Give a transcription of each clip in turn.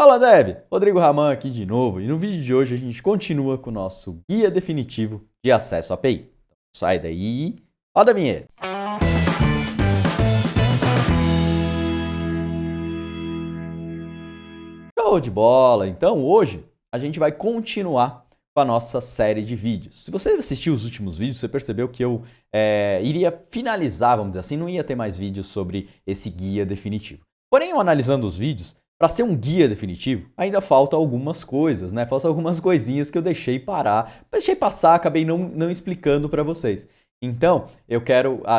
Fala Dev, Rodrigo Raman aqui de novo e no vídeo de hoje a gente continua com o nosso guia definitivo de acesso à API. Então, sai daí, roda a vinheta. Show de bola! Então hoje a gente vai continuar com a nossa série de vídeos. Se você assistiu os últimos vídeos, você percebeu que eu iria finalizar, vamos dizer assim, não ia ter mais vídeos sobre esse guia definitivo. Porém, eu analisando os vídeos, para ser um guia definitivo, ainda falta algumas coisas, né? Faltam algumas coisinhas que eu deixei passar, acabei não explicando para vocês. Então,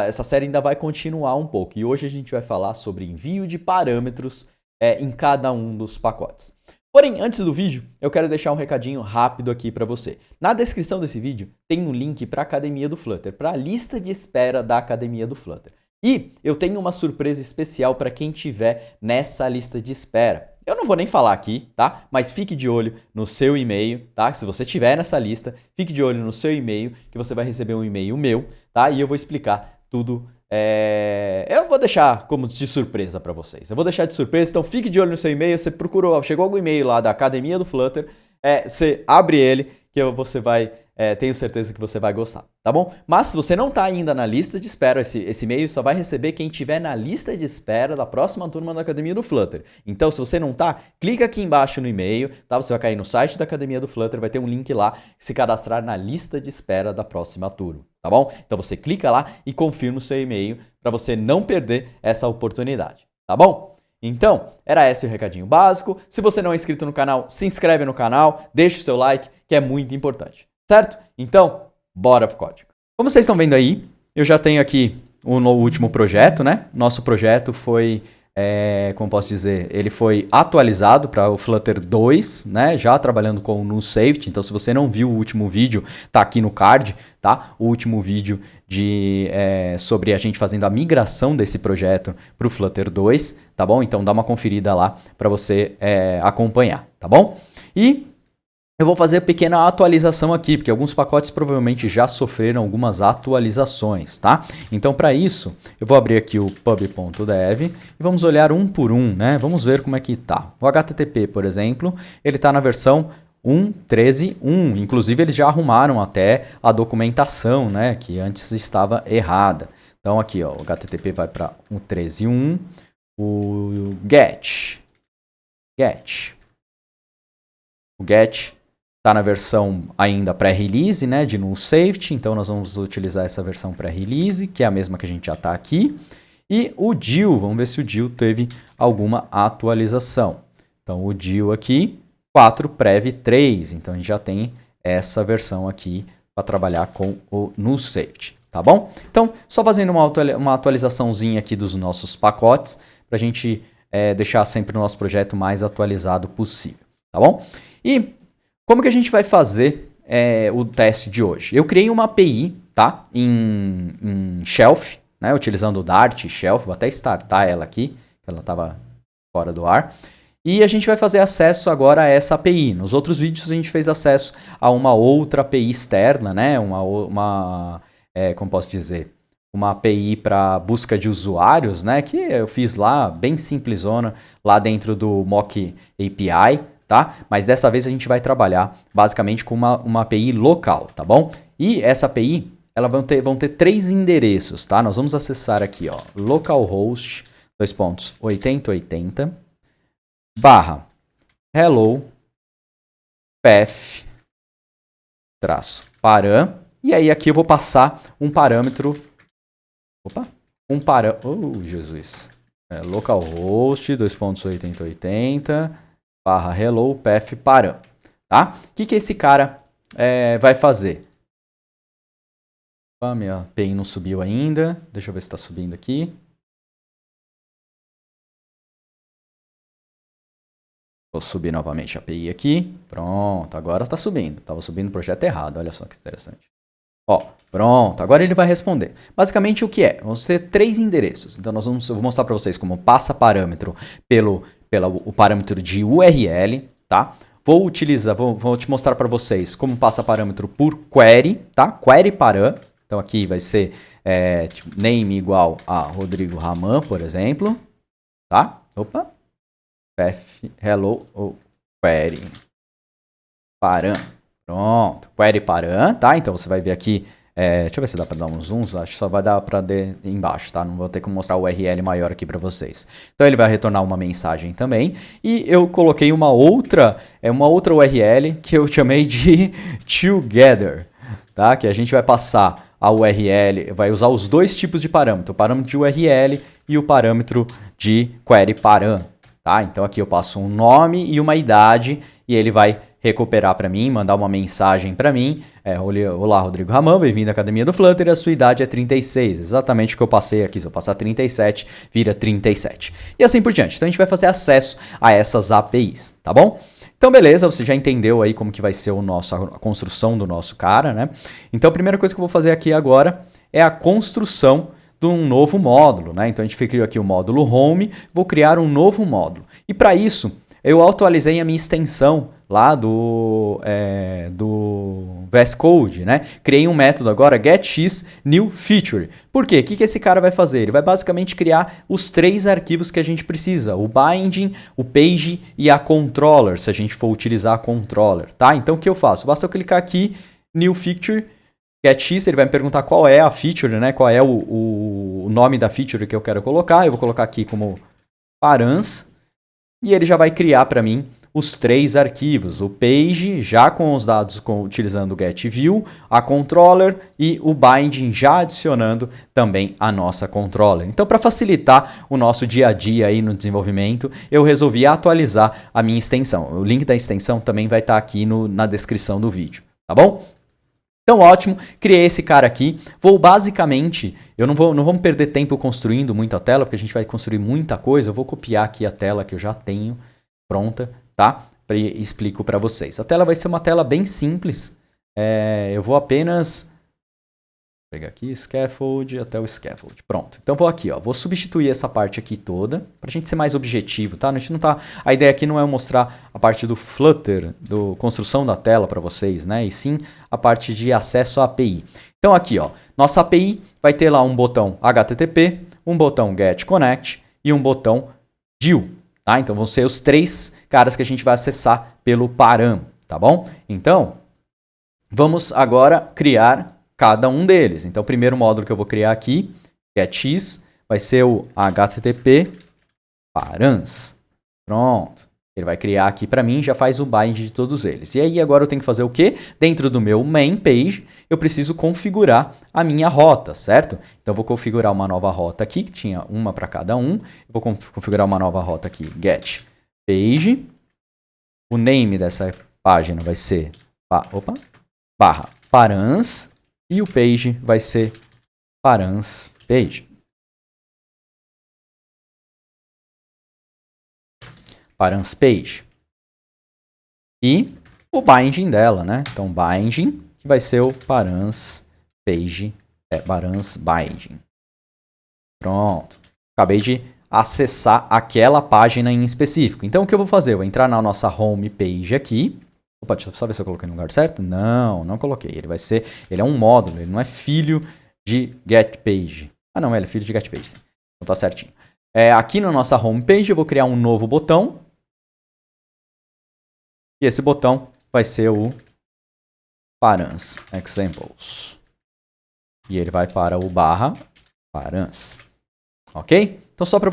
essa série ainda vai continuar um pouco e hoje a gente vai falar sobre envio de parâmetros em cada um dos pacotes. Porém, antes do vídeo, eu quero deixar um recadinho rápido aqui para você. Na descrição desse vídeo tem um link para a Academia do Flutter, para a lista de espera da Academia do Flutter. E eu tenho uma surpresa especial para quem tiver nessa lista de espera. Eu não vou nem falar aqui, tá? Mas fique de olho no seu e-mail, tá? Se você tiver nessa lista, fique de olho no seu e-mail, que você vai receber um e-mail meu, tá? E eu vou explicar tudo. Eu vou deixar como de surpresa para vocês. Eu vou deixar de surpresa, então fique de olho no seu e-mail. Você procurou, chegou algum e-mail lá da Academia do Flutter, você abre ele, que você vai... tenho certeza que você vai gostar, tá bom? Mas se você não está ainda na lista de espera, esse e-mail só vai receber quem estiver na lista de espera da próxima turma da Academia do Flutter. Então, se você não está, clica aqui embaixo no e-mail, tá? Você vai cair no site da Academia do Flutter, vai ter um link lá, se cadastrar na lista de espera da próxima turma, tá bom? Então você clica lá e confirma o seu e-mail para você não perder essa oportunidade, tá bom? Então, era esse o recadinho básico. Se você não é inscrito no canal, se inscreve no canal, deixa o seu like, que é muito importante. Certo? Então, bora pro código. Como vocês estão vendo aí, eu já tenho aqui o último projeto, né? Nosso projeto foi, como posso dizer, ele foi atualizado para o Flutter 2, né? Já trabalhando com o NuSafety. Então, se você não viu o último vídeo, tá aqui no card, tá? O último vídeo sobre a gente fazendo a migração desse projeto para o Flutter 2, tá bom? Então, dá uma conferida lá para você acompanhar, tá bom? E eu vou fazer uma pequena atualização aqui, porque alguns pacotes provavelmente já sofreram algumas atualizações, tá? Então, para isso, eu vou abrir aqui o pub.dev e vamos olhar um por um, né? Vamos ver como é que tá. O HTTP, por exemplo, ele está na versão 1.13.1. Inclusive, eles já arrumaram até a documentação, né? Que antes estava errada. Então, aqui, ó, o HTTP vai para 1.13.1. O GET. O GET está na versão ainda pré-release, né, de NuSafety, então nós vamos utilizar essa versão pré-release, que é a mesma que a gente já está aqui. E o DIL, vamos ver se o DIL teve alguma atualização. Então o DIL aqui, 4.prev3, então a gente já tem essa versão aqui para trabalhar com o NuSafety, tá bom? Então, só fazendo uma atualizaçãozinha aqui dos nossos pacotes, para a gente deixar sempre o nosso projeto mais atualizado possível, tá bom? E como que a gente vai fazer o teste de hoje? Eu criei uma API, tá? Em Shelf, né? Utilizando o Dart Shelf, vou até startar ela aqui, ela estava fora do ar. E a gente vai fazer acesso agora a essa API. Nos outros vídeos a gente fez acesso a uma outra API externa, né? Como posso dizer? Uma API para busca de usuários, né? Que eu fiz lá, bem simplesona, lá dentro do Mock API. Tá? Mas dessa vez a gente vai trabalhar basicamente com uma API local, tá bom? E essa API, ela vão ter 3 endereços, tá? Nós vamos acessar aqui, ó, localhost 8080 /hello path -param, e aí aqui eu vou passar um parâmetro, Jesus, localhost 8080 /hello path param, tá? O que esse cara vai fazer? Minha API não subiu ainda. Deixa eu ver se está subindo aqui. Vou subir novamente a API aqui. Pronto, agora está subindo. Estava subindo o projeto errado, olha só que interessante. Ó, pronto, agora ele vai responder. Basicamente o que é? Vamos ter 3 endereços. Então eu vou mostrar para vocês como passa parâmetro pelo parâmetro de URL, tá? Vou te mostrar para vocês como passa parâmetro por query, tá? Query param. Então aqui vai ser tipo, name igual a Rodrigo Raman, por exemplo, tá? Opa, path hello query param. Pronto, query param, tá? Então você vai ver aqui, deixa eu ver se dá para dar um zoom, acho que só vai dar para embaixo, tá? Não vou ter que mostrar o URL maior aqui para vocês. Então ele vai retornar uma mensagem também, e eu coloquei uma outra URL que eu chamei de together, tá? Que a gente vai passar a URL, vai usar os dois tipos de parâmetro, o parâmetro de URL e o parâmetro de query param, tá? Então aqui eu passo um nome e uma idade, e ele vai recuperar para mim, mandar uma mensagem para mim. Olá, Rodrigo Ramão, bem-vindo à Academia do Flutter, a sua idade é 36. Exatamente o que eu passei aqui, se eu passar 37, vira 37. E assim por diante. Então a gente vai fazer acesso a essas APIs, tá bom? Então beleza, você já entendeu aí como que vai ser a construção do nosso cara, né? Então a primeira coisa que eu vou fazer aqui agora é a construção de um novo módulo, né? Então a gente criou aqui o módulo Home, vou criar um novo módulo. E para isso, eu atualizei a minha extensão lá do VS Code, né? Criei um método agora, getXNewFeature. Por quê? O que esse cara vai fazer? Ele vai basicamente criar os 3 arquivos que a gente precisa. O binding, o page e a controller, se a gente for utilizar a controller, tá? Então o que eu faço? Basta eu clicar aqui, New Feature, getX, ele vai me perguntar qual é a feature, né? Qual é o nome da feature que eu quero colocar. Eu vou colocar aqui como params. E ele já vai criar para mim os 3 arquivos, o page já com os dados utilizando o getView, a controller e o binding já adicionando também a nossa controller. Então, para facilitar o nosso dia a dia aí no desenvolvimento, eu resolvi atualizar a minha extensão. O link da extensão também vai estar aqui na descrição do vídeo, tá bom? Então, ótimo, criei esse cara aqui. Vou basicamente, não vamos perder tempo construindo muito a tela, porque a gente vai construir muita coisa. Eu vou copiar aqui a tela que eu já tenho pronta, tá? E explico para vocês. A tela vai ser uma tela bem simples. Eu vou apenas pegar aqui, scaffold, até o scaffold. Pronto. Então vou aqui, ó, vou substituir essa parte aqui toda, pra gente ser mais objetivo, tá? A ideia aqui não é mostrar a parte do Flutter, do construção da tela para vocês, né? E sim a parte de acesso à API. Então aqui, ó, nossa API vai ter lá um botão HTTP, um botão GetConnect e um botão DIL, tá? Então vão ser os 3 caras que a gente vai acessar pelo param, tá bom? Então, vamos agora criar cada um deles. Então, o primeiro módulo que eu vou criar aqui, getX, vai ser o HTTP params. Pronto. Ele vai criar aqui para mim, já faz o bind de todos eles. E aí, agora eu tenho que fazer o quê? Dentro do meu main page, eu preciso configurar a minha rota, certo? Então, eu vou configurar uma nova rota aqui, que tinha uma para cada um. Eu vou configurar uma nova rota aqui, get page. O name dessa página vai ser barra params. E o page vai ser params page. Params page. E o binding dela, né? Então, binding, que vai ser o params page, params binding. Pronto. Acabei de acessar aquela página em específico. Então, o que eu vou fazer? Eu vou entrar na nossa home page aqui. Opa, deixa eu só ver se eu coloquei no lugar certo. Não coloquei. Ele é um módulo, ele não é filho de getPage. Ah, não, ele é filho de getPage. Então tá certinho. Aqui na nossa homepage eu vou criar um novo botão. E esse botão vai ser o params examples. E ele vai para o barra params. Ok? Então só para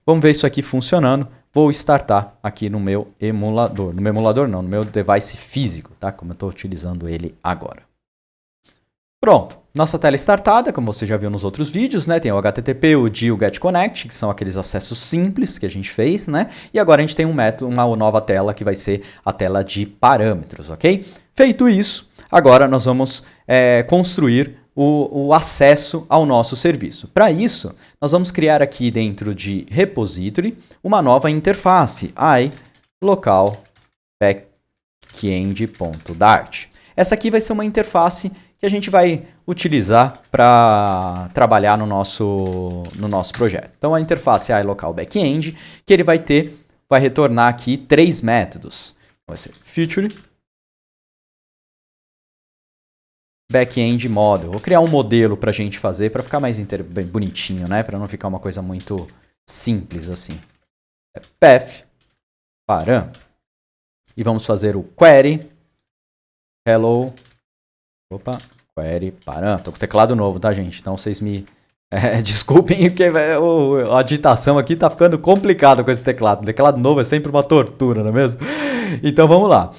vamos ver isso aqui funcionando. Vou startar aqui no meu emulador. No meu emulador não, no meu device físico, tá? Como eu estou utilizando ele agora. Pronto. Nossa tela startada, como você já viu nos outros vídeos, né? Tem o HTTP, o DIL, o GetConnect, que são aqueles acessos simples que a gente fez, né? E agora a gente tem uma nova tela que vai ser a tela de parâmetros, ok? Feito isso, agora nós vamos construir o acesso ao nosso serviço. Para isso, nós vamos criar aqui dentro de repository uma nova interface, local backend.dart. Essa aqui vai ser uma interface que a gente vai utilizar para trabalhar no nosso projeto. Então, a interface local backend, que ele vai retornar aqui 3 métodos. Vai ser feature, backend model. Vou criar um modelo para a gente fazer, para ficar mais bem bonitinho, né? Para não ficar uma coisa muito simples assim. Path, param. E vamos fazer o query hello. Opa, query param. Tô com o teclado novo, tá, gente? Então vocês me desculpem, porque a digitação aqui tá ficando complicada com esse teclado. O teclado novo é sempre uma tortura, não é mesmo? Então vamos lá.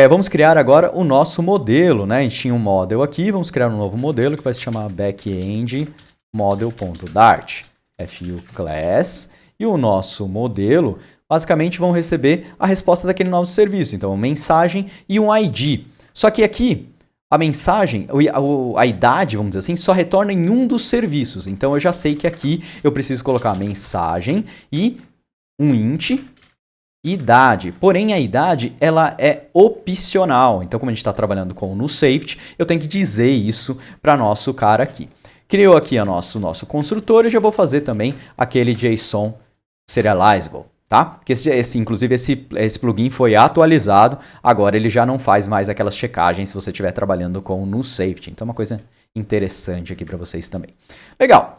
Vamos criar agora o nosso modelo, né? A gente tinha um model aqui, vamos criar um novo modelo que vai se chamar backend model.dart, fu class, e o nosso modelo basicamente vão receber a resposta daquele novo serviço. Então, mensagem e um ID. Só que aqui a mensagem, a idade, vamos dizer assim, só retorna em um dos serviços. Então eu já sei que aqui eu preciso colocar a mensagem e um int idade. Porém, a idade ela é opcional. Então, como a gente está trabalhando com o NuSafety, eu tenho que dizer isso para nosso cara aqui. Criou aqui o nosso construtor e já vou fazer também aquele JSON serializable. Tá? Porque inclusive esse plugin foi atualizado, agora ele já não faz mais aquelas checagens se você estiver trabalhando com o NuSafety. Então é uma coisa interessante aqui para vocês também. Legal.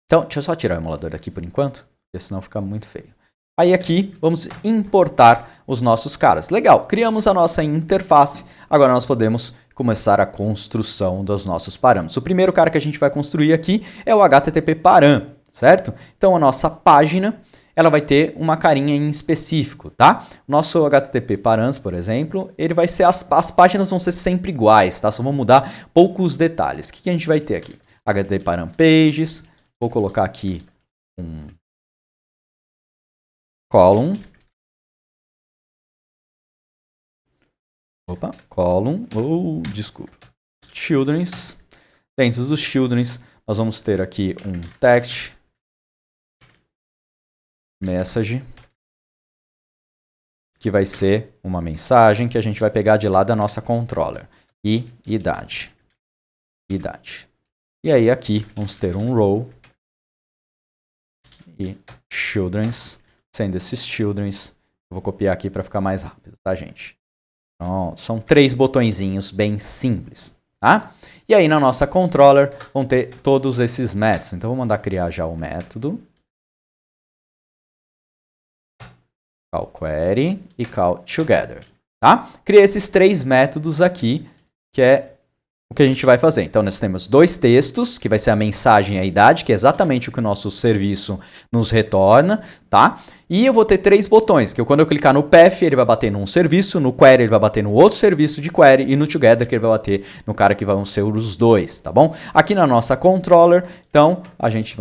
Então, deixa eu só tirar o emulador daqui por enquanto, porque senão fica muito feio. Aí aqui, vamos importar os nossos caras. Legal, criamos a nossa interface, agora nós podemos começar a construção dos nossos parâmetros. O primeiro cara que a gente vai construir aqui é o HTTP param, certo? Então a nossa página ela vai ter uma carinha em específico, tá? Nosso HTTP params, por exemplo, ele vai ser as páginas vão ser sempre iguais, tá? Só vão mudar poucos detalhes. O que a gente vai ter aqui? HTTP param pages, vou colocar aqui um column. Opa, column, desculpa. Children's. Dentro dos children's, nós vamos ter aqui um text message, que vai ser uma mensagem que a gente vai pegar de lá da nossa controller. E idade. E aí aqui vamos ter um row e children's. Sendo esses children's, eu vou copiar aqui para ficar mais rápido, tá, gente? Pronto, são 3 botõezinhos bem simples, tá? E aí na nossa controller vão ter todos esses métodos. Então vou mandar criar já o método. Call query e call together, tá? Criei esses 3 métodos aqui, que é o que a gente vai fazer. Então, nós temos 2 textos, que vai ser a mensagem e a idade, que é exatamente o que o nosso serviço nos retorna, tá? E eu vou ter 3 botões, que quando eu clicar no path, ele vai bater num serviço, no query ele vai bater no outro serviço de query, e no together que ele vai bater no cara que vão ser os 2, tá bom? Aqui na nossa controller, então, a gente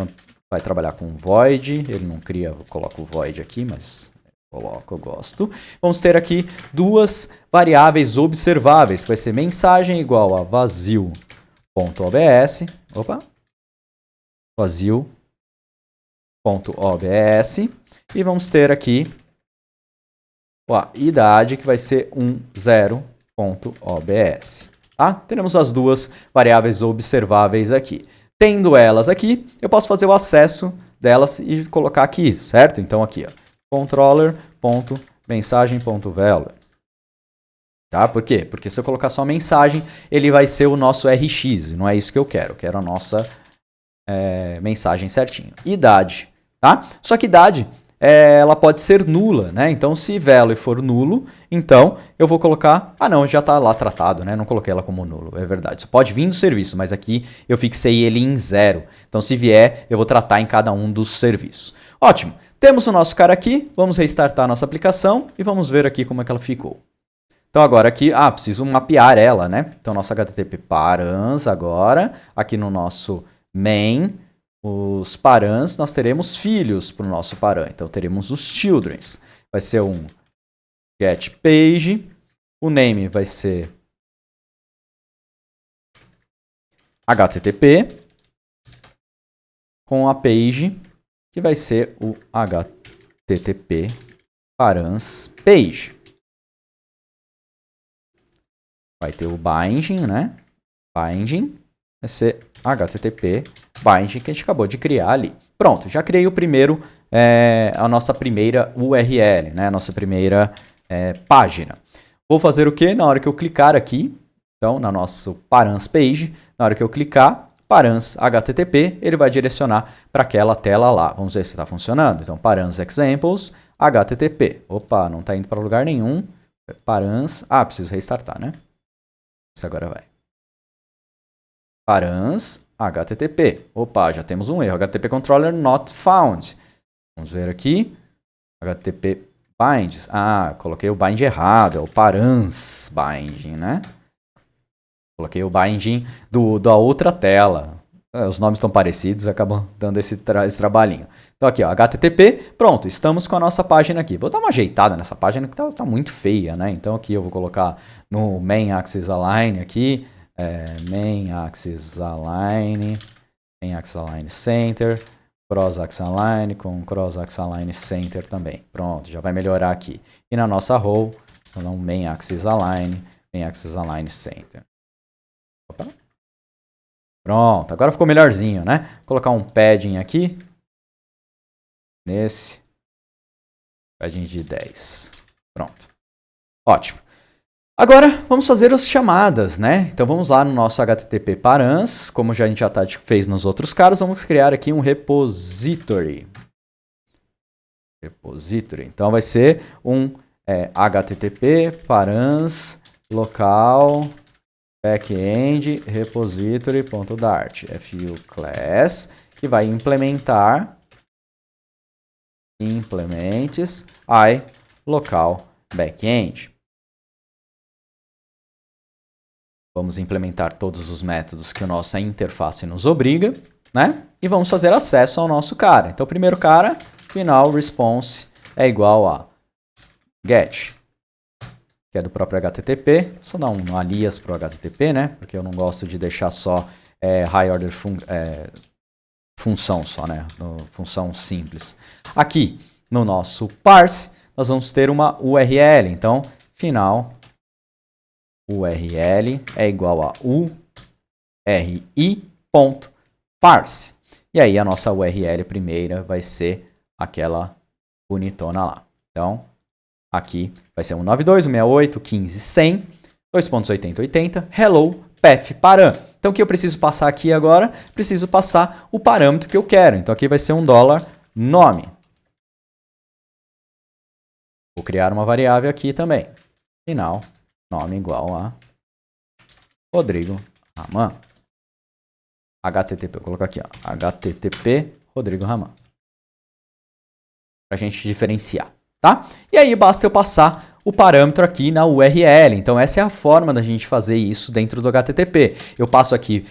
vai trabalhar com void, ele não cria, eu coloco o void aqui, mas coloco, eu gosto. Vamos ter aqui 2 variáveis observáveis, que vai ser mensagem igual a vazio.obs, vazio.obs, e vamos ter aqui a idade, que vai ser 10.obs. Tá? Teremos as 2 variáveis observáveis aqui. Tendo elas aqui, eu posso fazer o acesso delas e colocar aqui, certo? Então aqui, ó, controller.mensagem.value. Tá? Por quê? Porque se eu colocar só mensagem, ele vai ser o nosso RX. Não é isso que eu quero. Eu quero a nossa mensagem certinho. Idade. Tá? Só que idade, ela pode ser nula, né? Então, se value for nulo, então eu vou colocar... Ah, não, já está lá tratado, né? Não coloquei ela como nulo, é verdade. Isso pode vir do serviço, mas aqui eu fixei ele em 0. Então, se vier, eu vou tratar em cada um dos serviços. Ótimo. Temos o nosso cara aqui, vamos restartar a nossa aplicação e vamos ver aqui como é que ela ficou. Então agora aqui, preciso mapear ela, né? Então nosso HTTP params agora, aqui no nosso main, os params, nós teremos filhos para o nosso param. Então teremos os childrens. Vai ser um get page, o name vai ser HTTP, com a page, que vai ser o HTTP params page. Vai ter o binding, né? Binding vai ser HTTP binding que a gente acabou de criar ali. Pronto, já criei o primeiro, a nossa primeira URL, né? A nossa primeira página. Vou fazer o quê? Na hora que eu clicar aqui, então, na nossa params page, na hora que eu clicar, params HTTP, ele vai direcionar para aquela tela lá. Vamos ver se está funcionando. Então, params examples, HTTP. Opa, não está indo para lugar nenhum. Params. Ah, preciso restartar, né? Isso agora vai. Params HTTP. Opa, já temos um erro. HTTP controller not found. Vamos ver aqui. HTTP binds. Ah, coloquei o bind errado. É o params binding, né? Coloquei o binding da outra tela. Os nomes estão parecidos, acabam dando esse trabalhinho. Então aqui, ó, HTTP, pronto, estamos com a nossa página aqui. Vou dar uma ajeitada nessa página que tá muito feia, né? Então aqui eu vou colocar no main axis align aqui, main axis align center, cross axis align com cross axis align center também. Pronto, já vai melhorar aqui. E na nossa row, então main axis align center. Opa. Pronto, agora ficou melhorzinho, né? Vou colocar um padding aqui. Nesse. Padding de 10. Pronto. Ótimo. Agora, vamos fazer as chamadas, né? Então, vamos lá no nosso HTTP params. Como a gente já fez nos outros casos, vamos criar aqui um repository. Então, vai ser um HTTP params local backend repository.dart fu class, que vai implementar implements I local backend. Vamos implementar todos os métodos que a nossa interface nos obriga, né? E vamos fazer acesso ao nosso cara. Então, o primeiro cara, final response é igual a get, que é do próprio HTTP. Só dar um alias para o HTTP, né? Porque eu não gosto de deixar só high order função só, né? Função simples. Aqui, no nosso parse, nós vamos ter uma URL. Então, final URL é igual a URI.parse. E aí, a nossa URL primeira vai ser aquela bonitona lá. Então, aqui vai ser 192.168.15.100, 2.80.80, hello, path param. Então, o que eu preciso passar aqui agora? Preciso passar o parâmetro que eu quero. Então, aqui vai ser $nome. Vou criar uma variável aqui também. Final, nome igual a Rodrigo Raman. HTTP, vou colocar aqui, ó, HTTP Rodrigo Raman. Para a gente diferenciar, tá? E aí, basta eu passar o parâmetro aqui na URL. Então, essa é a forma da gente fazer isso dentro do HTTP. Eu passo aqui,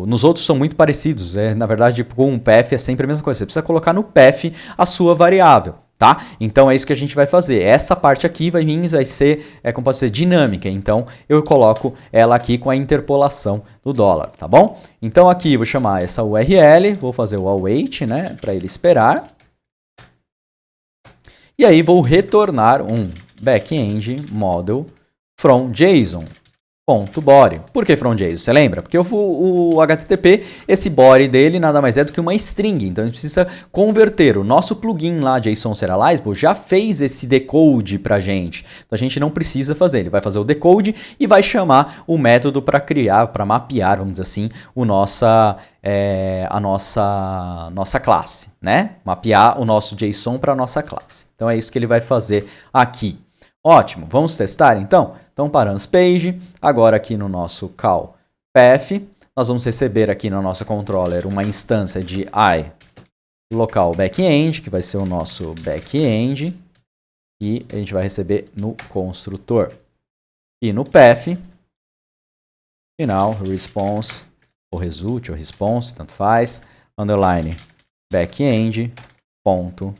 nos outros são muito parecidos. Na verdade, com um path é sempre a mesma coisa. Você precisa colocar no path a sua variável, tá? Então, é isso que a gente vai fazer. Essa parte aqui vai ser, como pode ser, dinâmica. Então, eu coloco ela aqui com a interpolação do $, tá bom? Então, aqui, vou chamar essa URL, vou fazer o await, né, para ele esperar. E aí, vou retornar um backend model from JSON.body. Por que from JSON? Você lembra? Porque o HTTP, esse body dele nada mais é do que uma string. Então, a gente precisa converter. O nosso plugin lá, JSON Serializable, já fez esse decode pra gente. Então, a gente não precisa fazer. Ele vai fazer o decode e vai chamar o método para criar, para mapear, vamos dizer assim, a nossa classe, né? Mapear o nosso JSON para a nossa classe. Então, é isso que ele vai fazer aqui. Ótimo, vamos testar então? Então, params page, agora aqui no nosso call path, nós vamos receber aqui no nosso controller uma instância de I local backend, que vai ser o nosso backend, e a gente vai receber no construtor. E no path, final, response, ou result, ou response, tanto faz, underline backend, ponto,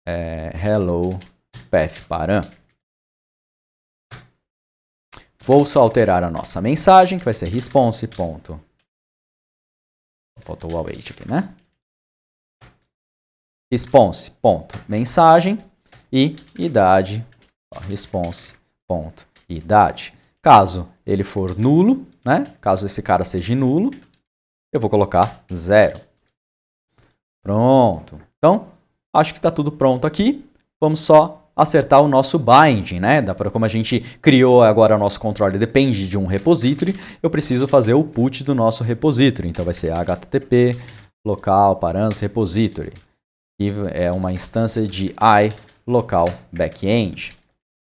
hello, path param. Vou só alterar a nossa mensagem, que vai ser response. Faltou o await aqui, né? Response.mensagem e idade, response.idade. Caso ele for nulo, né? Caso esse cara seja nulo, eu vou colocar 0. Pronto. Então, acho que está tudo pronto aqui. Vamos só acertar o nosso binding, né? Como a gente criou agora o nosso controller depende de um repository, eu preciso fazer o put do nosso repository. Então vai ser http local params repository. E é uma instância de I local backend.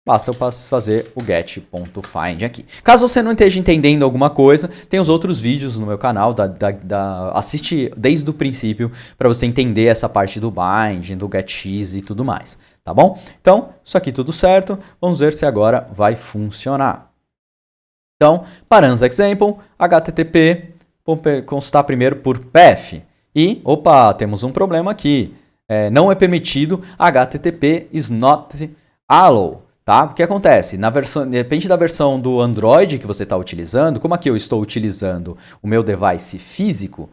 Basta eu fazer o get.find aqui. Caso você não esteja entendendo alguma coisa, tem os outros vídeos no meu canal, assiste desde o princípio para você entender essa parte do bind, do getx e tudo mais, tá bom? Então, isso aqui tudo certo, vamos ver se agora vai funcionar. Então, params example, http, vamos consultar primeiro por path. E, opa, temos um problema aqui. Não é permitido http is not allow. Tá? O que acontece? Depende da versão do Android que você está utilizando, como aqui eu estou utilizando o meu device físico,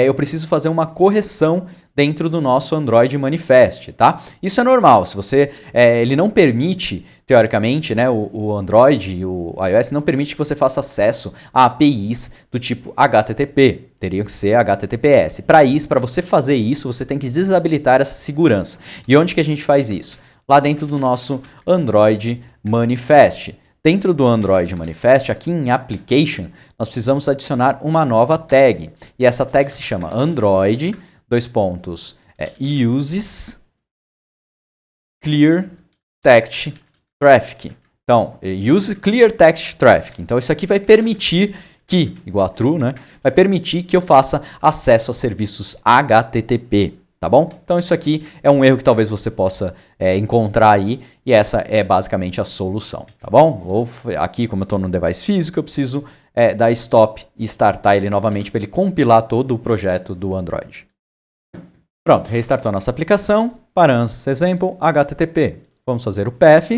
eu preciso fazer uma correção dentro do nosso Android Manifest, tá? Isso é normal, se você, ele não permite, teoricamente, né, o Android e o iOS não permite que você faça acesso a APIs do tipo HTTP, teria que ser HTTPS. Para você fazer isso, você tem que desabilitar essa segurança. E onde que a gente faz isso? Lá dentro do nosso Android Manifest. Dentro do Android Manifest, aqui em Application, nós precisamos adicionar uma nova tag. E essa tag se chama Android, uses clear text traffic. Então, use clear text traffic. Então, isso aqui vai permitir que, igual a true, né? Vai permitir que eu faça acesso a serviços HTTP. Tá bom? Então isso aqui é um erro que talvez você possa encontrar aí e essa é basicamente a solução, tá bom? Aqui, como eu estou no device físico, eu preciso dar stop e startar ele novamente para ele compilar todo o projeto do Android. Pronto, restartou a nossa aplicação, params example, http. Vamos fazer o path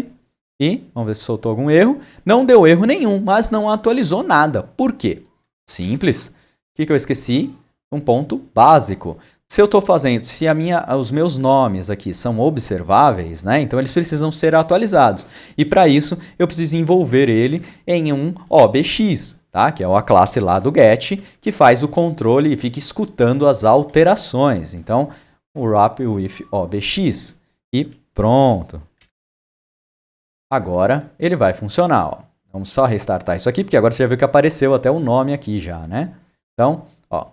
e vamos ver se soltou algum erro. Não deu erro nenhum, mas não atualizou nada. Por quê? Simples. O que eu esqueci? Um ponto básico. Se eu estou fazendo, se os meus nomes aqui são observáveis, né? Então eles precisam ser atualizados. E para isso eu preciso envolver ele em um OBX, tá? Que é a classe lá do get, que faz o controle e fica escutando as alterações. Então, o wrap with OBX. E pronto. Agora ele vai funcionar. Ó. Vamos só restartar isso aqui, porque agora você já viu que apareceu até o nome aqui já, né? Então, ó.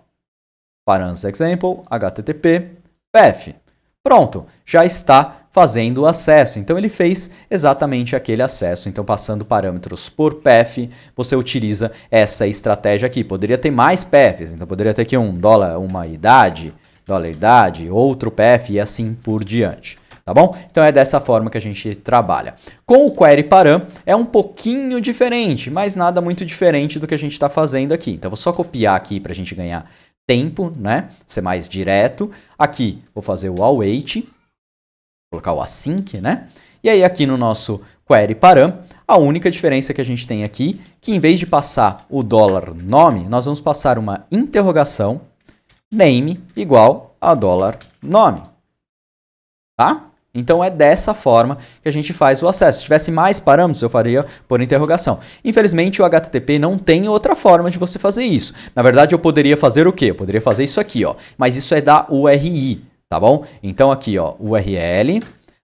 Params example, http, path. Pronto, já está fazendo o acesso. Então ele fez exatamente aquele acesso. Então passando parâmetros por path, você utiliza essa estratégia aqui. Poderia ter mais paths, então poderia ter aqui uma idade, outro path e assim por diante. Tá bom? Então é dessa forma que a gente trabalha. Com o query param é um pouquinho diferente, mas nada muito diferente do que a gente está fazendo aqui. Então vou só copiar aqui para a gente ganhar tempo, né? Ser mais direto. Aqui vou fazer o await, colocar o async, né? E aí aqui no nosso query param, a única diferença que a gente tem aqui, que em vez de passar o $nome, nós vamos passar uma interrogação name igual a $nome. Tá? Então é dessa forma que a gente faz o acesso. Se tivesse mais parâmetros, eu faria por interrogação. Infelizmente, o HTTP não tem outra forma de você fazer isso. Na verdade, eu poderia fazer o quê? Eu poderia fazer isso aqui, ó. Mas isso é da URI, tá bom? Então aqui, ó, URL.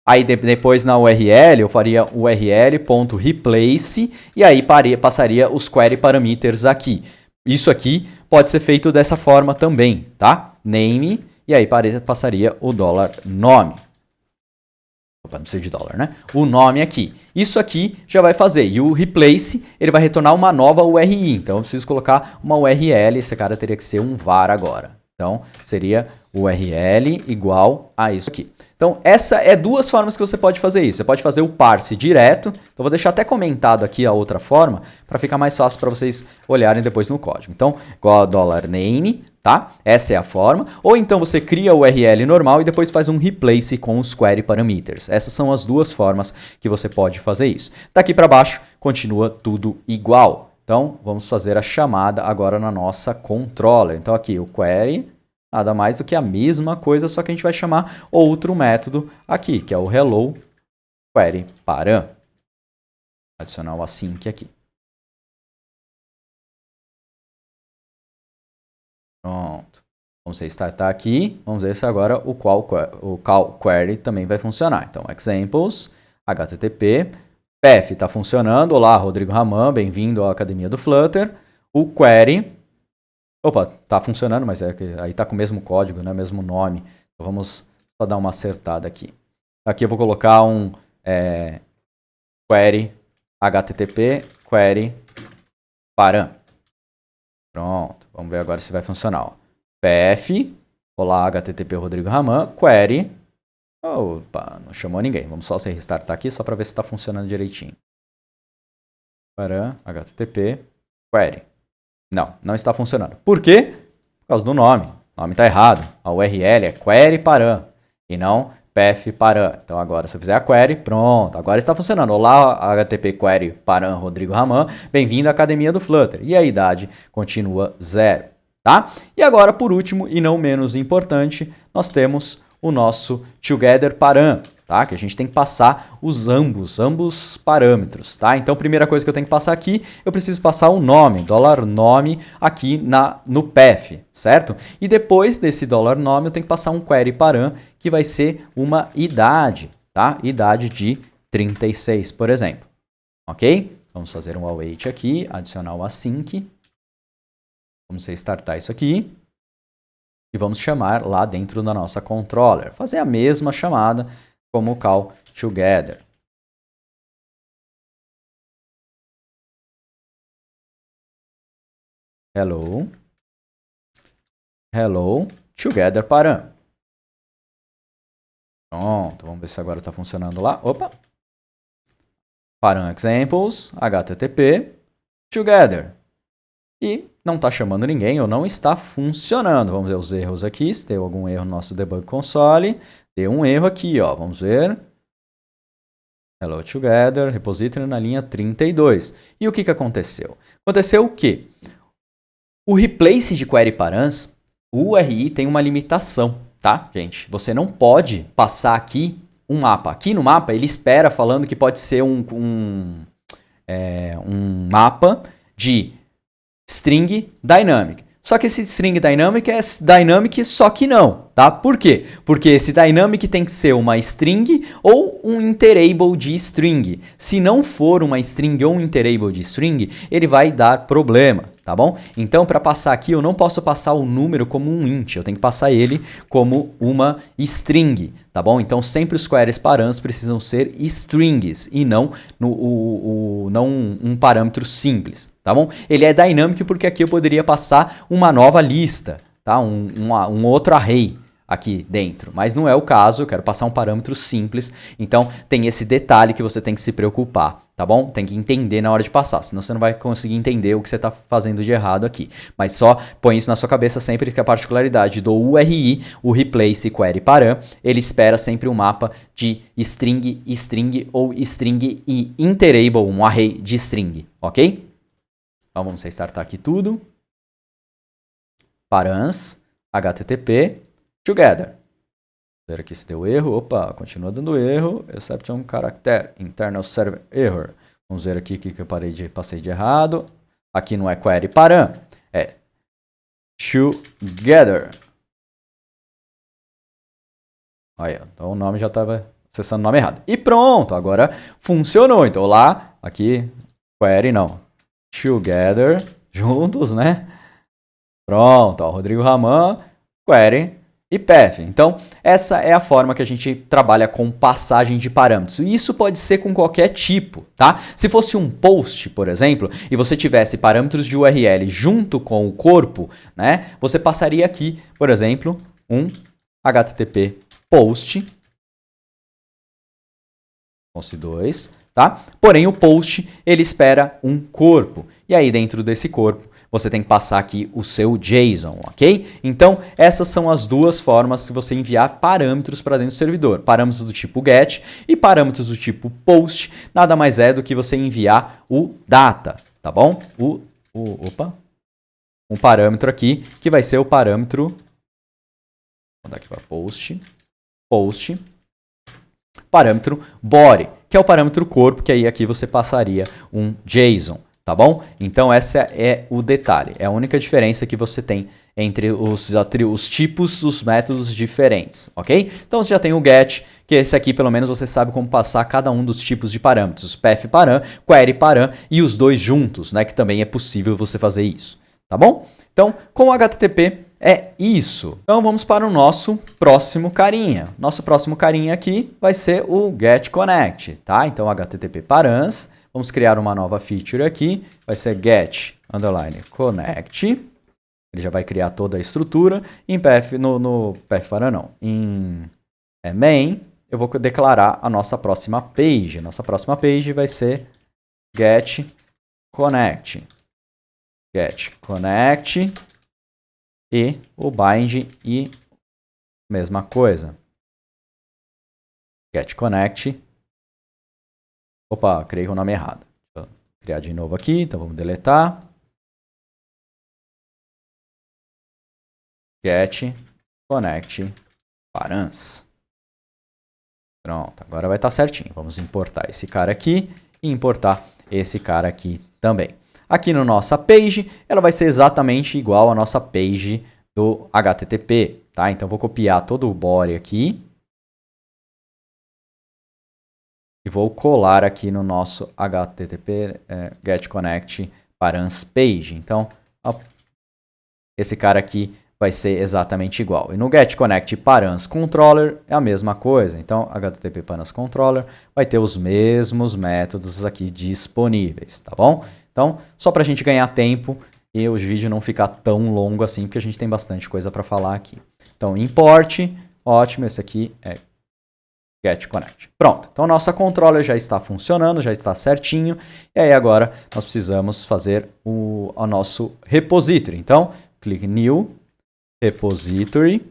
Aí depois na URL eu faria url.replace e aí passaria os query parameters aqui. Isso aqui pode ser feito dessa forma também, tá? Name e aí passaria o $nome. Opa, não precisa de dólar, né? O nome aqui. Isso aqui já vai fazer. E o replace, ele vai retornar uma nova URI. Então, eu preciso colocar uma URL. Esse cara teria que ser um var agora. Então, seria URL igual a isso aqui. Então, essa é duas formas que você pode fazer isso. Você pode fazer o parse direto. Então, vou deixar até comentado aqui a outra forma para ficar mais fácil para vocês olharem depois no código. Então, igual a $name, tá? Essa é a forma. Ou então você cria o URL normal e depois faz um replace com os query parameters. Essas são as duas formas que você pode fazer isso. Daqui para baixo, continua tudo igual. Então, vamos fazer a chamada agora na nossa controller. Então, aqui o query, nada mais do que a mesma coisa, só que a gente vai chamar outro método aqui, que é o hello query param. Adicionar o async aqui. Pronto. Vamos restartar aqui. Vamos ver se agora o call query também vai funcionar. Então, examples, http, path está funcionando. Olá, Rodrigo Raman, bem-vindo à Academia do Flutter. O query, opa, está funcionando, mas aí está com o mesmo código, né, mesmo nome. Então, vamos só dar uma acertada aqui. Aqui eu vou colocar um query http query param. Pronto, vamos ver agora se vai funcionar. Ó. PF, olá http Rodrigo Raman, query. Opa, não chamou ninguém. Vamos só se restartar aqui só para ver se está funcionando direitinho. Param, http query. Não, não está funcionando. Por quê? Por causa do nome. O nome está errado. A URL é query param e não pf param. Então agora se eu fizer a query, pronto, agora está funcionando. Olá, http query param Rodrigo Raman, bem-vindo à academia do Flutter. E a idade continua 0, tá? E agora, por último e não menos importante, nós temos o nosso together param, tá? Que a gente tem que passar os ambos parâmetros, tá? Então, primeira coisa que eu tenho que passar aqui, eu preciso passar o nome, $nome aqui no path, certo? E depois desse $nome, eu tenho que passar um query param, que vai ser uma idade, tá? Idade de 36, por exemplo. Ok? Vamos fazer um await aqui, adicionar o async. Vamos restartar isso aqui. E vamos chamar lá dentro da nossa controller. Fazer a mesma chamada como o call together. Hello. Hello. Together param. Pronto. Vamos ver se agora está funcionando lá. Opa. Param examples. HTTP. Together. E não está chamando ninguém ou não está funcionando. Vamos ver os erros aqui. Se tem algum erro no nosso debug console. Deu um erro aqui, ó. Vamos ver. Hello together, repository na linha 32. E o que aconteceu? Aconteceu o quê? O replace de query params, o URI tem uma limitação, tá, gente? Você não pode passar aqui um mapa. Aqui no mapa ele espera falando que pode ser um mapa de string dynamic. Só que esse string dynamic é dynamic, só que não, tá? Por quê? Porque esse dynamic tem que ser uma string ou um interable de string. Se não for uma string ou um interable de string, ele vai dar problema, tá bom? Então, para passar aqui, eu não posso passar o número como um int, eu tenho que passar ele como uma string, tá bom? Então, sempre os queries params precisam ser strings e não um parâmetro simples, tá bom? Ele é dynamic porque aqui eu poderia passar uma nova lista, tá? Um outro array aqui dentro, mas não é o caso, eu quero passar um parâmetro simples, então tem esse detalhe que você tem que se preocupar, tá bom? Tem que entender na hora de passar, senão você não vai conseguir entender o que você está fazendo de errado aqui, mas só põe isso na sua cabeça sempre que a particularidade do URI, o replace query param, ele espera sempre um mapa de string, string ou string e interable, um array de string, ok? Então vamos restartar aqui tudo. Params, HTTP, together. Vamos ver aqui se deu erro. Opa, continua dando erro. Exception character, internal server error. Vamos ver aqui o que eu passei de errado. Aqui não é query param, é together. Olha, então o nome já estava acessando o nome errado. E pronto, agora funcionou. Então lá, aqui, query não. Together, juntos, né? Pronto, ó, Rodrigo Raman, query e path. Então, essa é a forma que a gente trabalha com passagem de parâmetros. E isso pode ser com qualquer tipo, tá? Se fosse um post, por exemplo, e você tivesse parâmetros de URL junto com o corpo, né? Você passaria aqui, por exemplo, um HTTP post, post2, tá? Porém, o post, ele espera um corpo. E aí, dentro desse corpo, você tem que passar aqui o seu JSON, ok? Então, essas são as duas formas de você enviar parâmetros para dentro do servidor. Parâmetros do tipo GET e parâmetros do tipo POST. Nada mais é do que você enviar o data, tá bom? Um parâmetro aqui, que vai ser o parâmetro... Vou mandar aqui para POST. Parâmetro body, que é o parâmetro corpo, que aí aqui você passaria um JSON, tá bom? Então essa é o detalhe, é a única diferença que você tem entre os tipos, os métodos diferentes, ok? Então você já tem o get, que esse aqui pelo menos você sabe como passar cada um dos tipos de parâmetros, path param, query param e os dois juntos, né? Que também é possível você fazer isso, tá bom? Então com o HTTP é isso. Então vamos para o nosso próximo carinha. Nosso próximo carinha aqui vai ser o getConnect, tá? Então http params, vamos criar uma nova feature aqui, vai ser get_connect. Ele já vai criar toda a estrutura. Em PF, no PF para não, em main, eu vou declarar a nossa próxima page. Nossa próxima page vai ser getConnect. getConnect e o bind e mesma coisa. getConnect. Opa, criei o nome errado. Vou criar de novo aqui, então vamos deletar. getConnect params. Pronto, agora vai estar certinho. Vamos importar esse cara aqui e importar esse cara aqui também. Aqui na nossa page, ela vai ser exatamente igual à nossa page do HTTP, tá? Então, vou copiar todo o body aqui e vou colar aqui no nosso HTTP getConnect params page. Então, esse cara aqui vai ser exatamente igual. E no getConnect params controller é a mesma coisa. Então, http params controller vai ter os mesmos métodos aqui disponíveis, tá bom? Então, só para a gente ganhar tempo e o vídeo não ficar tão longo assim, porque a gente tem bastante coisa para falar aqui. Então, import, ótimo, esse aqui é getConnect. Pronto, então nossa controller já está funcionando, já está certinho. E aí agora nós precisamos fazer o nosso repository. Então, clique New, Repository.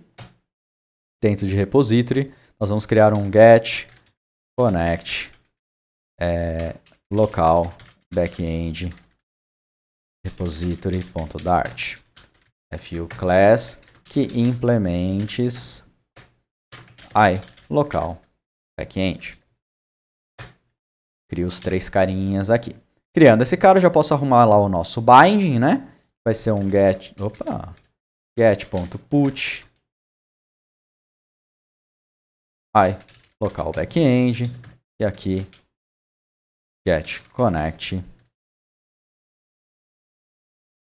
Dentro de Repository, nós vamos criar um getConnect local backend repository.dart fu class que implementes local backend. Crio os 3 carinhas aqui. Criando esse cara, eu já posso arrumar lá o nosso binding, né? Vai ser um get.put local backend e aqui getConnect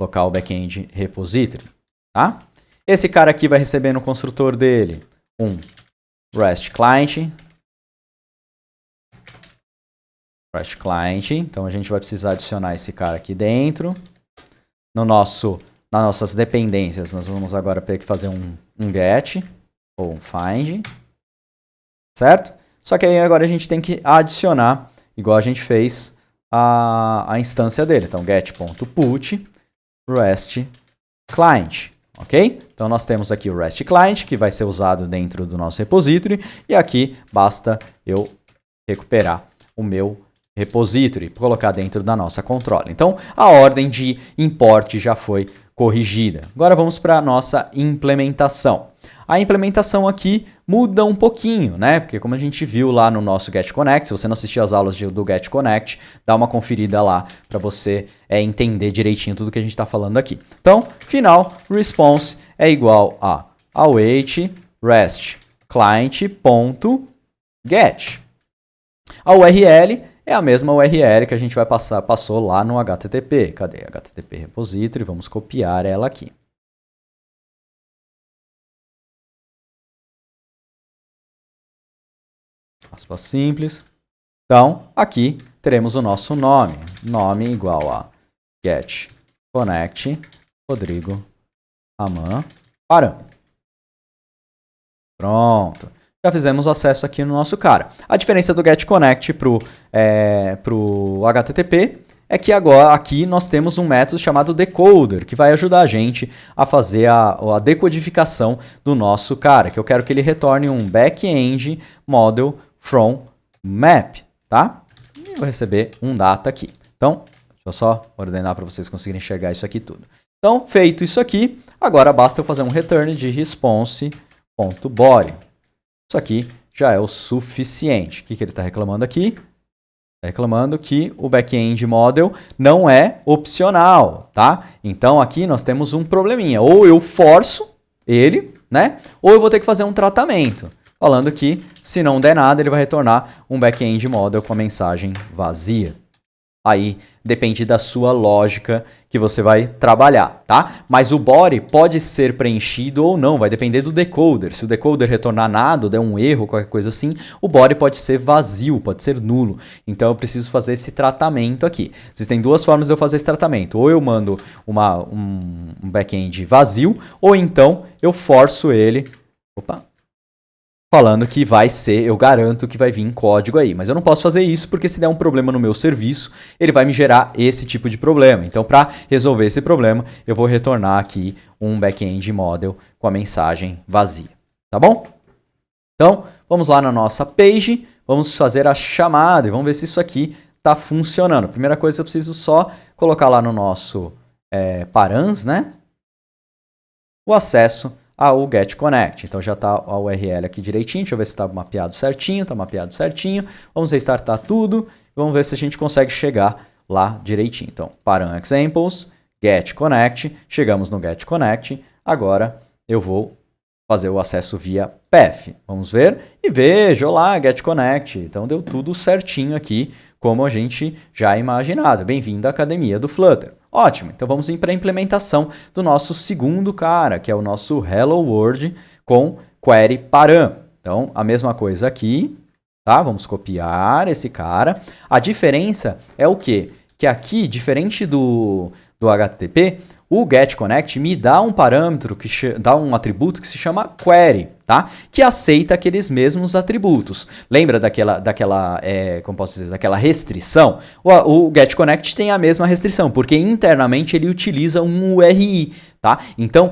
local backend repository, tá? Esse cara aqui vai receber no construtor dele um REST client. Então a gente vai precisar adicionar esse cara aqui dentro. Nas nossas dependências, nós vamos agora ter que fazer um get ou um find, certo? Só que aí agora a gente tem que adicionar, igual a gente fez, a instância dele. Então, get.put REST client, ok? Então, nós temos aqui o REST client, que vai ser usado dentro do nosso repository, e aqui basta eu recuperar o meu repository, colocar dentro da nossa controller. Então, a ordem de import já foi corrigida. Agora vamos para a nossa implementação. A implementação aqui muda um pouquinho, né? Porque como a gente viu lá no nosso getConnect, se você não assistiu às aulas do getConnect, dá uma conferida lá para você entender direitinho tudo que a gente está falando aqui. Então, final response é igual a await REST client.get. A URL é a mesma URL que a gente passou lá no HTTP. Cadê? HTTP repository, vamos copiar ela aqui. Aspas simples. Então, aqui teremos o nosso nome. Nome igual a getConnect Rodrigo Raman Param. Pronto. Já fizemos acesso aqui no nosso cara. A diferença do getConnect pro HTTP é que agora aqui nós temos um método chamado decoder, que vai ajudar a gente a fazer a decodificação do nosso cara, que eu quero que ele retorne um backend model from map, tá? E eu vou receber um data aqui. Então, deixa eu só ordenar para vocês conseguirem enxergar isso aqui tudo. Então, feito isso aqui, agora basta eu fazer um return de response.body. Isso aqui já é o suficiente. O que ele está reclamando aqui? Está reclamando que o backend model não é opcional, tá? Então, aqui nós temos um probleminha. Ou eu forço ele, né? Ou eu vou ter que fazer um tratamento. Falando que, se não der nada, ele vai retornar um backend model com a mensagem vazia. Aí depende da sua lógica que você vai trabalhar, tá? Mas o body pode ser preenchido ou não, vai depender do decoder. Se o decoder retornar nada, der um erro, qualquer coisa assim, o body pode ser vazio, pode ser nulo. Então eu preciso fazer esse tratamento aqui. Existem duas formas de eu fazer esse tratamento. Ou eu mando um back-end vazio, ou então eu forço ele... Opa! Falando que vai ser, eu garanto que vai vir código aí. Mas eu não posso fazer isso porque se der um problema no meu serviço, ele vai me gerar esse tipo de problema. Então, para resolver esse problema, eu vou retornar aqui um back-end model com a mensagem vazia. Tá bom? Então, vamos lá na nossa page, vamos fazer a chamada e vamos ver se isso aqui está funcionando. Primeira coisa, eu preciso só colocar lá no nosso params, né? O acesso ao GetConnect. Então já está a URL aqui direitinho. Deixa eu ver se está mapeado certinho. Está mapeado certinho. Vamos restartar tudo. Vamos ver se a gente consegue chegar lá direitinho. Então, param examples, GetConnect. Chegamos no GetConnect. Agora eu vou fazer o acesso via path. Vamos ver. E veja, olá, GetConnect. Então deu tudo certinho aqui, como a gente já imaginava. Bem-vindo à academia do Flutter. Ótimo, então vamos para a implementação do nosso segundo cara, que é o nosso Hello World com query param. Então, a mesma coisa aqui, tá? Vamos copiar esse cara. A diferença é o quê? Que aqui, diferente do HTTP, o GetConnect me dá um parâmetro, dá um atributo que se chama query, tá? Que aceita aqueles mesmos atributos. Lembra daquela restrição? O GetConnect tem a mesma restrição, porque internamente ele utiliza um URI, tá? Então,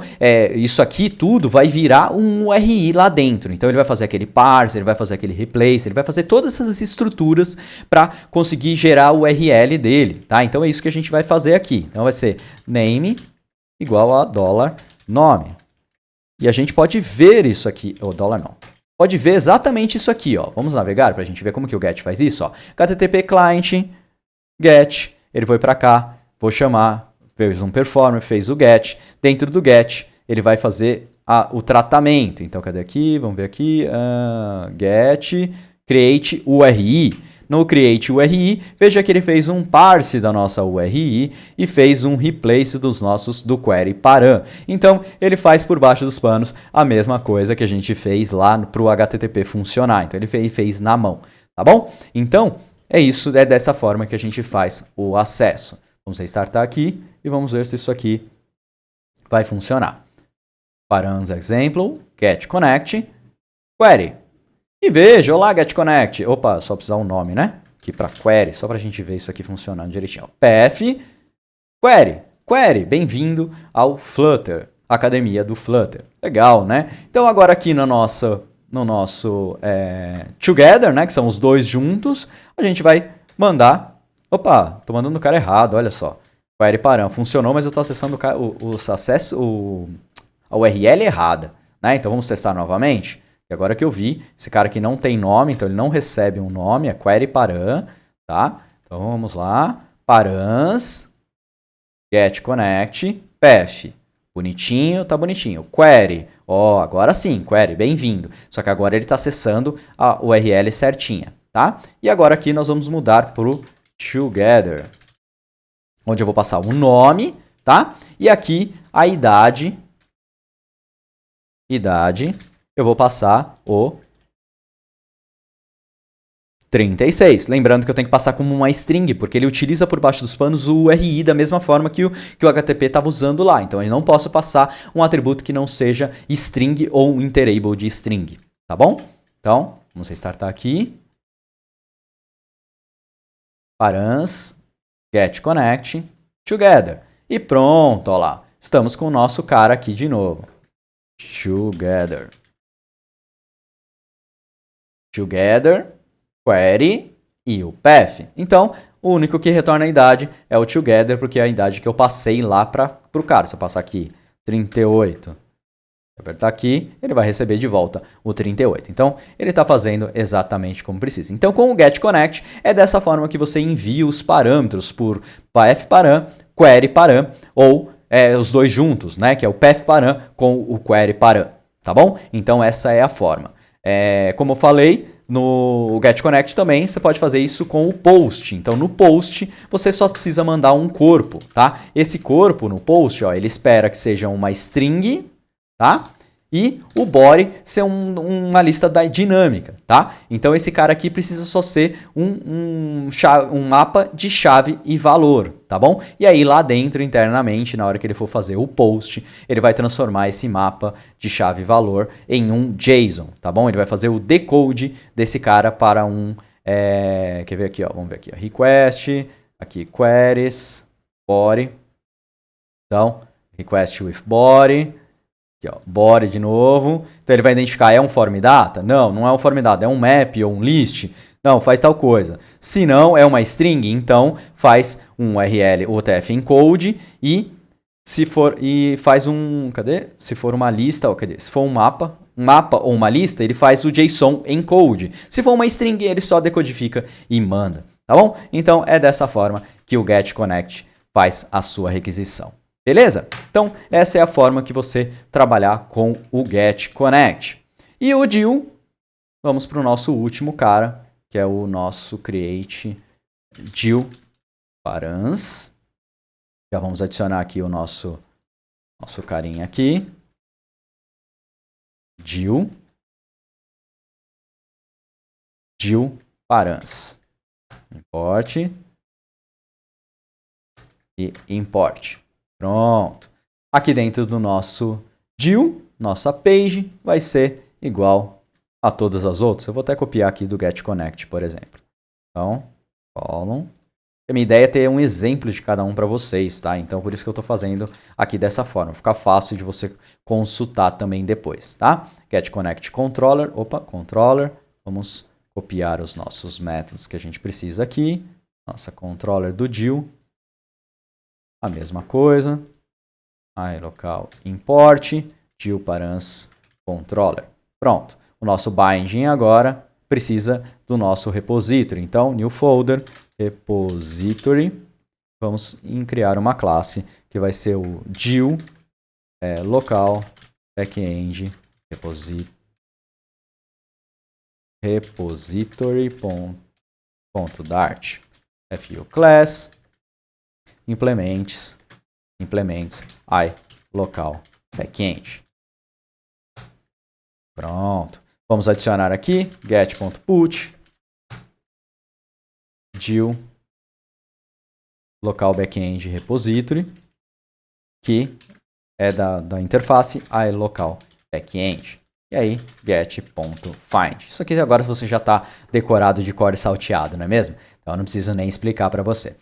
isso aqui tudo vai virar um URI lá dentro. Então, ele vai fazer aquele parse, ele vai fazer aquele replace, ele vai fazer todas essas estruturas para conseguir gerar o URL dele, tá? Então, é isso que a gente vai fazer aqui. Então, vai ser name igual a $nome. E a gente pode ver isso aqui, ou dólar não. Pode ver exatamente isso aqui, ó. Vamos navegar para a gente ver como que o get faz isso, ó. HTTP client, get, ele foi para cá, vou chamar, fez um performer, fez o get. Dentro do get, ele vai fazer o tratamento. Então, cadê aqui? Vamos ver aqui. Get, create URI. No create URI, veja que ele fez um parse da nossa URI e fez um replace do query param. Então, ele faz por baixo dos panos a mesma coisa que a gente fez lá para o HTTP funcionar. Então, ele fez na mão, tá bom? Então, é dessa forma que a gente faz o acesso. Vamos restartar aqui e vamos ver se isso aqui vai funcionar. Params example, GetConnect, query. E veja, olá, GetConnect. Opa, só precisar um nome, né? Aqui para query, só para a gente ver isso aqui funcionando direitinho. Path, query. Bem-vindo ao Flutter, academia do Flutter. Legal, né? Então agora aqui no nosso together, né? Que são os dois juntos, a gente vai mandar... Opa, tô mandando o cara errado, olha só. Query param, funcionou, mas eu tô acessando a URL errada, né? Então vamos testar novamente. E agora que eu vi, esse cara aqui não tem nome, então ele não recebe um nome, é query param, tá? Então vamos lá, params, GetConnect, path. Bonitinho, tá bonitinho. Query, agora sim, query, bem-vindo. Só que agora ele está acessando a URL certinha, tá? E agora aqui nós vamos mudar para o together, onde eu vou passar o nome, tá? E aqui a idade, eu vou passar o 36. Lembrando que eu tenho que passar como uma string, porque ele utiliza por baixo dos panos o URI da mesma forma que o HTTP estava usando lá. Então, eu não posso passar um atributo que não seja string ou um interable de string. Tá bom? Então, vamos restartar aqui. Params, GetConnect, together. E pronto, ó lá. Estamos com o nosso cara aqui de novo. Together, query e o path. Então, o único que retorna a idade é o together, porque é a idade que eu passei lá para o cara. Se eu passar aqui 38, apertar aqui, ele vai receber de volta o 38. Então, ele está fazendo exatamente como precisa. Então, com o GetConnect, é dessa forma que você envia os parâmetros por path param, query param, ou os dois juntos, né? Que é o path param com o query param, tá bom? Então, essa é a forma. Como eu falei, no GetConnect também, você pode fazer isso com o post. Então, no post, você só precisa mandar um corpo, tá? Esse corpo no post, ó, ele espera que seja uma string, tá? E o body ser uma lista dinâmica, tá? Então, esse cara aqui precisa só ser um mapa de chave e valor, tá bom? E aí, lá dentro, internamente, na hora que ele for fazer o post, ele vai transformar esse mapa de chave e valor em um JSON, tá bom? Ele vai fazer o decode desse cara para um... quer ver aqui, ó? Vamos ver aqui, ó. Request, aqui, queries, body. Então, request with body... Aqui, ó, body de novo. Então ele vai identificar, é um form data? Não, não é um form data, é um map ou um list. Não, faz tal coisa. Se não, é uma string, então faz um URL UTF encode e se for e faz um, cadê? Se for uma lista, ó, cadê? Se for um mapa ou uma lista, ele faz o JSON encode. Se for uma string, ele só decodifica e manda, tá bom? Então é dessa forma que o GetConnect faz a sua requisição. Beleza? Então, essa é a forma que você trabalhar com o GetConnect. E o Deal, vamos para o nosso último cara, que é o nosso Create Deal Params. Já vamos adicionar aqui o nosso carinha aqui. Deal Params. Importe e import. Pronto. Aqui dentro do nosso Deal, nossa page vai ser igual a todas as outras. Eu vou até copiar aqui do GetConnect, por exemplo. Então, column. A minha ideia é ter um exemplo de cada um para vocês, tá? Então, por isso que eu estou fazendo aqui dessa forma. Fica fácil de você consultar também depois, tá? GetConnect controller. Opa, controller. Vamos copiar os nossos métodos que a gente precisa aqui. Nossa controller do Deal. A mesma coisa, aí local import, Deal Params controller. Pronto, o nosso binding agora precisa do nosso repository. Então, new folder, repository, vamos criar uma classe que vai ser o Deal local backend repository.dart fu class implements I local backend. Pronto. Vamos adicionar aqui get.put Deal local backend repository, que é da interface I local backend. E aí, get.find. Isso aqui agora você já está decorado de core salteado, não é mesmo? Então eu não preciso nem explicar para você.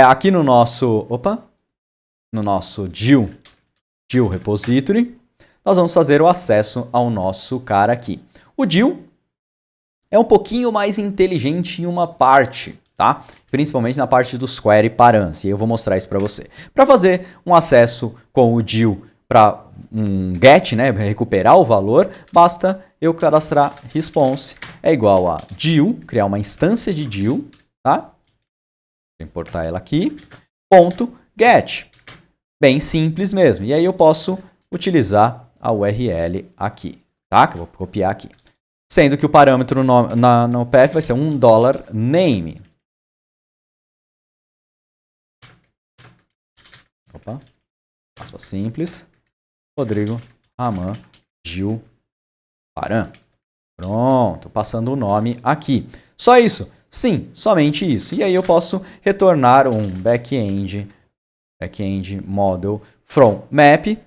Aqui no nosso, no nosso Deal repository, nós vamos fazer o acesso ao nosso cara aqui. O Deal é um pouquinho mais inteligente em uma parte, tá? Principalmente na parte dos query params. E eu vou mostrar isso para você. Para fazer um acesso com o Deal para um get, né, recuperar o valor, basta eu cadastrar response é igual a Deal, criar uma instância de Deal, tá? Vou importar ela aqui, ponto get. Bem simples mesmo. E aí eu posso utilizar a URL aqui, tá? Que eu vou copiar aqui. Sendo que o parâmetro no path vai ser $name. Opa, aspas simples. Rodrigo Raman Gil Param. Pronto, passando o nome aqui. Só isso? Sim, somente isso. E aí eu posso retornar um backend model from map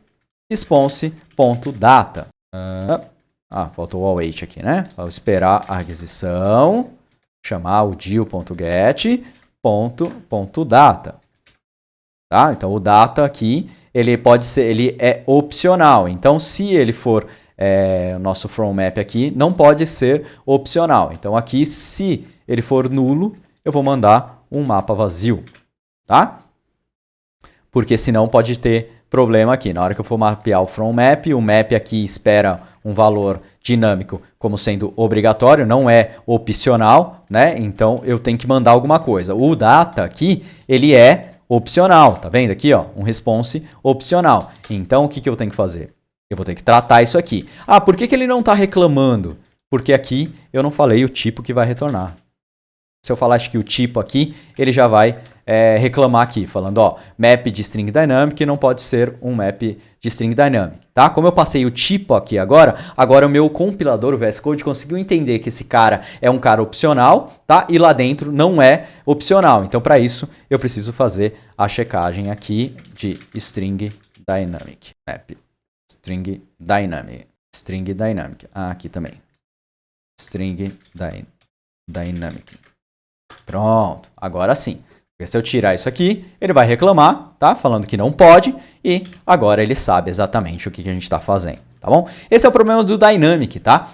response.data. Faltou o await aqui, né? Vou esperar a requisição, chamar o deal.get.data. Tá? Então o data aqui, ele é opcional. Então se ele for o nosso from map aqui, não pode ser opcional. Então aqui, se ele for nulo, eu vou mandar um mapa vazio, tá? Porque senão pode ter problema aqui. Na hora que eu for mapear o from map, o map aqui espera um valor dinâmico como sendo obrigatório, não é opcional, né? Então eu tenho que mandar alguma coisa. O data aqui, ele é opcional, tá vendo aqui, ó? Um response opcional. Então o que eu tenho que fazer? Eu vou ter que tratar isso aqui. Por que ele não está reclamando porque aqui eu não falei o tipo que vai retornar. Se eu falar acho que o tipo aqui, ele já vai reclamar aqui, falando, ó, map de string dynamic não pode ser um map de string dynamic, tá? Como eu passei o tipo aqui agora o meu compilador, o VS Code, conseguiu entender que esse cara é um cara opcional, tá? E lá dentro não é opcional. Então, para isso, eu preciso fazer a checagem aqui de string dynamic, map, string dynamic, aqui também, string dynamic. Pronto, agora sim. Porque se eu tirar isso aqui, ele vai reclamar, tá? Falando que não pode, e agora ele sabe exatamente o que a gente está fazendo, tá bom? Esse é o problema do Dynamic, tá?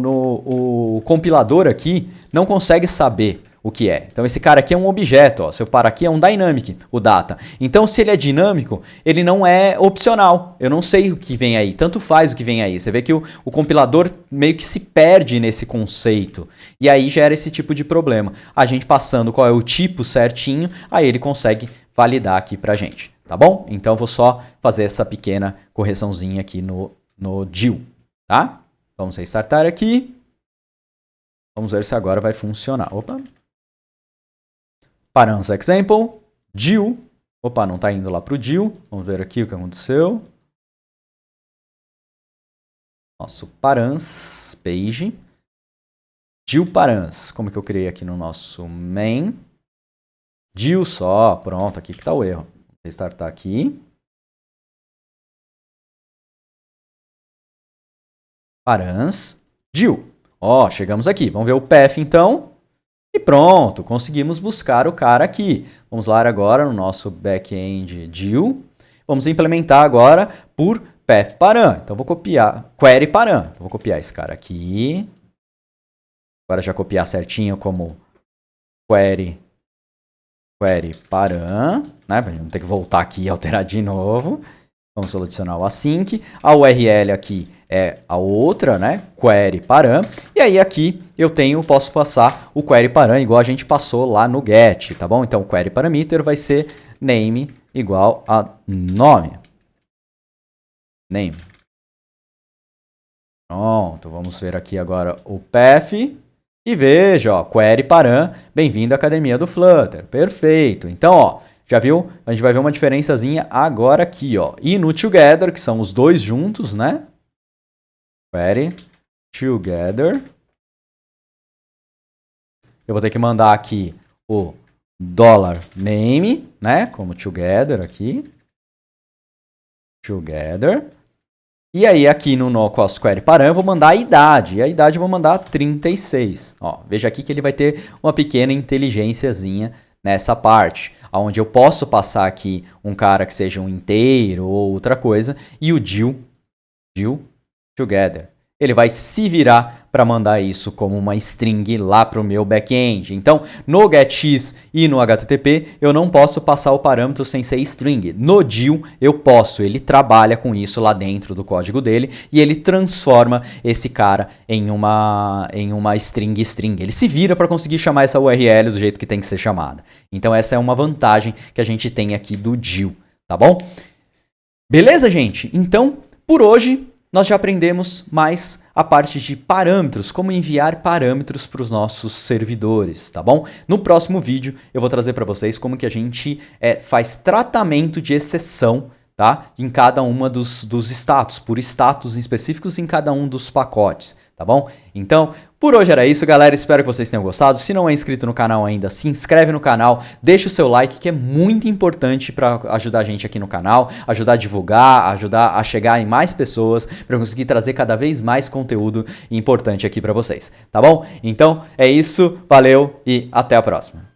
O compilador aqui não consegue saber o que é. Então esse cara aqui é um objeto, ó. Se eu parar aqui é um dynamic, o data. Então se ele é dinâmico, ele não é opcional. Eu não sei o que vem aí, tanto faz o que vem aí. Você vê que o compilador meio que se perde nesse conceito. E aí gera esse tipo de problema. A gente passando qual é o tipo certinho, aí ele consegue validar aqui pra gente, tá bom? Então vou só fazer essa pequena correçãozinha aqui no DIL, tá? Vamos restartar aqui. Vamos ver se agora vai funcionar. Opa! Params example, DIL. Opa, não está indo lá para o DIL. Vamos ver aqui o que aconteceu. Nosso params page. DIL params. Como que eu criei aqui no nosso main? DIL só. Pronto, aqui que está o erro. Vou restartar aqui. Params, DIL. Ó, chegamos aqui. Vamos ver o path então. E pronto, conseguimos buscar o cara aqui. Vamos lá agora no nosso back-end DIL. Vamos implementar agora por path param. Então vou copiar query param. Então, vou copiar esse cara aqui. Agora já copiar certinho como query param, né? Para não ter que voltar aqui e alterar de novo. Vamos selecionar o async. A URL aqui é a outra, né? Query param. E aí aqui eu posso passar o query param igual a gente passou lá no get, tá bom? Então o query parameter vai ser name igual a nome. Name. Pronto, vamos ver aqui agora o path. E veja, ó, query param, bem-vindo à academia do Flutter. Perfeito. Então, ó, já viu? A gente vai ver uma diferençazinha agora aqui, ó. E no together, que são os dois juntos, né? Query together. Eu vou ter que mandar aqui o $name, né? Como together aqui. Together. E aí aqui no cost query param eu vou mandar a idade. E a idade eu vou mandar 36. Ó, veja aqui que ele vai ter uma pequena inteligênciazinha nessa parte, onde eu posso passar aqui um cara que seja um inteiro ou outra coisa, e o DIL together. Ele vai se virar para mandar isso como uma string lá para o meu back-end. Então, no getX e no HTTP, eu não posso passar o parâmetro sem ser string. No DIL, eu posso. Ele trabalha com isso lá dentro do código dele e ele transforma esse cara em uma string. Ele se vira para conseguir chamar essa URL do jeito que tem que ser chamada. Então, essa é uma vantagem que a gente tem aqui do DIL, tá bom? Beleza, gente? Então, por hoje, nós já aprendemos mais a parte de parâmetros, como enviar parâmetros para os nossos servidores, tá bom? No próximo vídeo eu vou trazer para vocês como que a gente faz tratamento de exceção, tá? Em cada uma dos status, por status específicos em cada um dos pacotes, tá bom? Então, por hoje era isso, galera. Espero que vocês tenham gostado. Se não é inscrito no canal ainda, se inscreve no canal, deixa o seu like, que é muito importante para ajudar a gente aqui no canal, ajudar a divulgar, ajudar a chegar em mais pessoas, para conseguir trazer cada vez mais conteúdo importante aqui para vocês, tá bom? Então, é isso, valeu e até a próxima.